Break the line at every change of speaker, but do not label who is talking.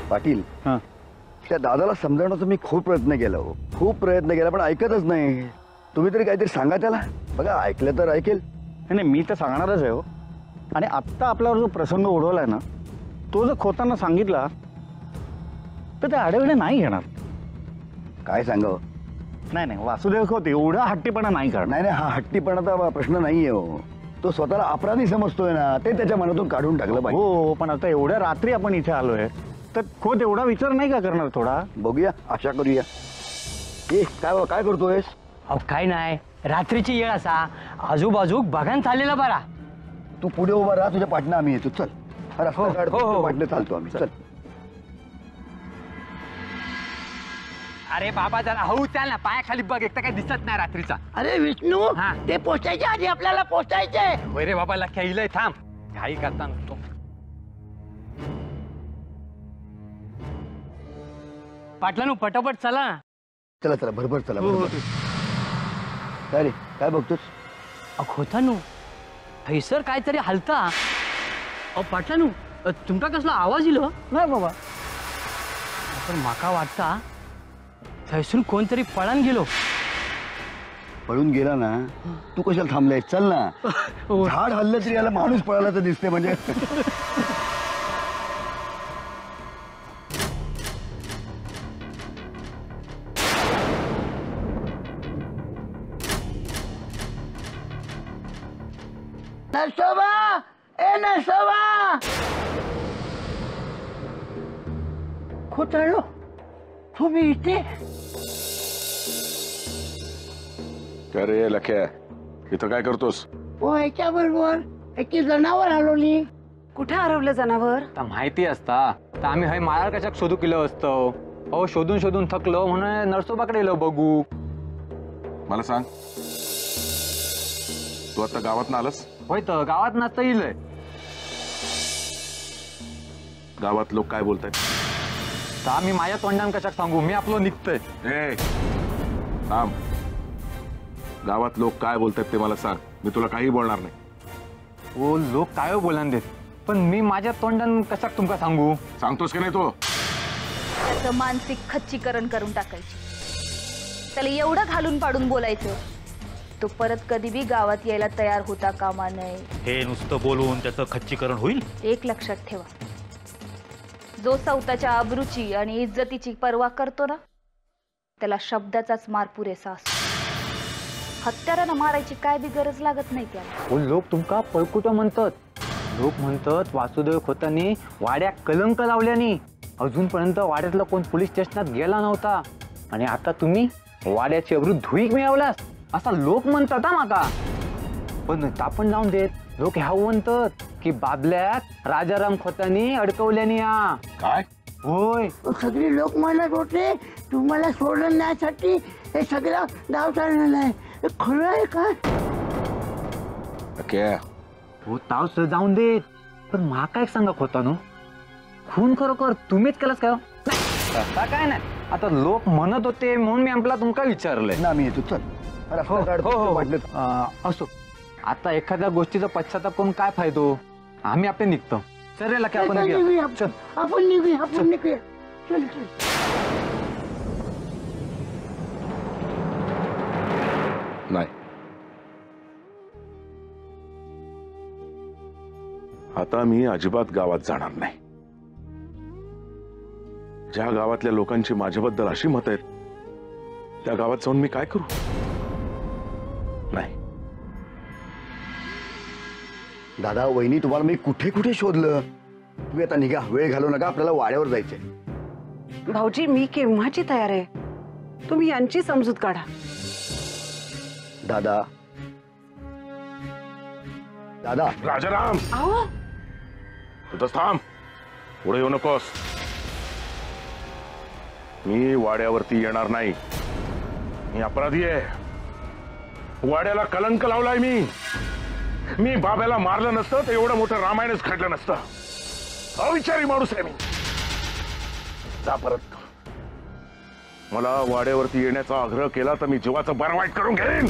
पाटील त्या दादाला समजावण्याचा मी खूप प्रयत्न केला हो, खूप प्रयत्न केला, पण ऐकतच नाही. तुम्ही तरी काहीतरी सांगा त्याला. बघा ऐकलं तर ऐकेल.
नाही मी तर सांगणारच आहे हो. आणि आत्ता आपल्यावर जो प्रसंग ओढवलाय ना, तो जर खोतांना सांगितला तर ते आडेवेळे नाही घेणार.
काय सांगावं?
नाही वासुदेव खोत एवढा हट्टीपणा नाही करणार.
नाही हा हट्टीपणाचा प्रश्न नाहीये हो. तो स्वतःला अपराधी समजतोय ना, ते त्याच्या मनातून काढून टाकलं पाहिजे.
हो पण आता एवढ्या रात्री आपण इथे आलोय तर खोत एवढा विचार नाही का करणार थोडा?
बघूया, आशा करूया. काय करतोयस?
अहो काय नाही, रात्रीची येळ असा आजूबाजू बघान चाललेला बरा.
तू पुढे उभा राहा, तुझ्या पाठनं आम्ही येतो. चल रस्ता काढतो, पाठनं चालतो आम्ही. चल.
अरे बाबा जरा हळू चाल ना, पायाखाली बघ, एक तर काही दिसत नाही रात्रीचा.
अरे विष्णू,
हा.
ते पोचायच्या आधी आपल्याला पोचायचंय.
होय रे बाबा, लख्या इलय, थांब. घाई करता नको. पाटलानू पटापट चला.
चला चला, भरभर चला. काय रे, काय बघतोस?
खोतानू हैसर काहीतरी हलता. अहो पाटलानू, तुमका कसला आवाज इलो?
नाही बाबा,
पण माका वाटता थैसून कोणतरी पळून गेलो.
पळून गेला ना? तू कशाला थांबलाय? चल ना. झाड हल्लं तरी याला माणूस पळाला तर दिसते म्हणजे.
नरसोबा, ए नरसोबा. खोटाळो, तुम्ही इथे?
काय रे लख्या, इथं काय करतोस?
पोहायच्या बरोबर एक जनावर हलवली.
कुठे हरवलं जनावर?
माहिती असता तर आम्ही हय माळार कशाक शोधू केलं असतं. अहो शोधून शोधून थकलो म्हणून नरसोबाकडे गेलो बघू.
मला सांग, तू आता गावात ना आलास?
होय तर गावात नसतं इलय.
गावात लोक काय बोलतायत?
तर आम्ही माझ्या तोंडान कशाक सांगू, मी आपलं निघतोय.
ए थांब, गावात लोक काय बोलतायत ते मला सांग, मी तुला काही बोलणार नाही.
ओ लोक काय बोलान देत, पण मी माझ्या तोंडान कशाक तुमका सांगू?
सांगतोस की नाही तू?
त्याचं मानसिक खच्चीकरण करून टाकायची. त्याला एवढं घालून पाडून बोलायचं तो परत कधी बी गावात यायला तयार होता कामा नये.
हे नुसतं बोलून त्याचं खच्चीकरण होईल?
एक लक्षात ठेवा, जो स्वतःच्या आबरूची आणि इज्जतीची पर्वा करतो ना, त्याला शब्दाचाच मार पुरेसा असतो. हत्यारानं मारायची काय बी गरज लागत नाही त्याला.
ओ लोक तुमका पळकुट म्हणतात. लोक म्हणतात वासुदेव खोतांनी वाड्यात कलंक लावल्यानी. अजूनपर्यंत वाड्यातला कोण पोलीस स्टेशनात गेला नव्हता आणि आता तुम्ही वाड्याची अब्रू धुईक मिळवलास असा लोक म्हणतात. माका पण तापण जाऊन देत. लोक ह्या म्हणतात की बाबल्यात राजाराम खोतांनी अडकवल्यानी.
काय?
होय,
सगळे लोक म्हणत होते तुम्हाला सोडण्यासाठी हे सगळं गाव चाललेलं आहे. हे खरं आहे का?
लख्या,
हो ताव सर जाऊन देत, पण माका एक सांगा खोतानो, खून खरोखर तुम्हीच केलास काय? तसा काय नाही, आता लोक म्हणत होते म्हणून मी आपला तुमका विचारलंय
ना आम्ही येतो. चल रस्ता काढतो, पाठनं.
असो. आता एखाद्या गोष्टीचा पश्चाताप करून काय फायदो? आम्ही आपण निघतो. चल रे लकी, आपण निघूया. चल.
आपण निघूया. चल चल.
नाही, आता मी अजिबात गावात जाणार नाही. ज्या गावातल्या लोकांची माझ्याबद्दल अशी मत आहेत त्या गावात जाऊन मी काय करू? नाही.
दादा वहिनी, तुम्हाला मी कुठे कुठे शोधलं. तुम्ही आता निघा, वेळ घालू नका, आपल्याला वाड्यावर जायचंय.
भाऊजी मी केव्हाची तयार आहे, तुम्ही यांची समजूत काढा.
दादा दादा
राजाराम,
अहो
तिथंच थांब, पुढे येऊ नकोस. मी वाड्यावरती येणार नाही. मी अपराधी आहे. वाड्याला कलंक लावलाय मी बाब्याला मारलं नसतं तर एवढं मोठं रामायणच घडलं नसतं. अविचारी माणूस आहे मी. जा परत. मला वाड्यावरती येण्याचा आग्रह केला तर मी जीवाचं बरवाईट करून घेईन.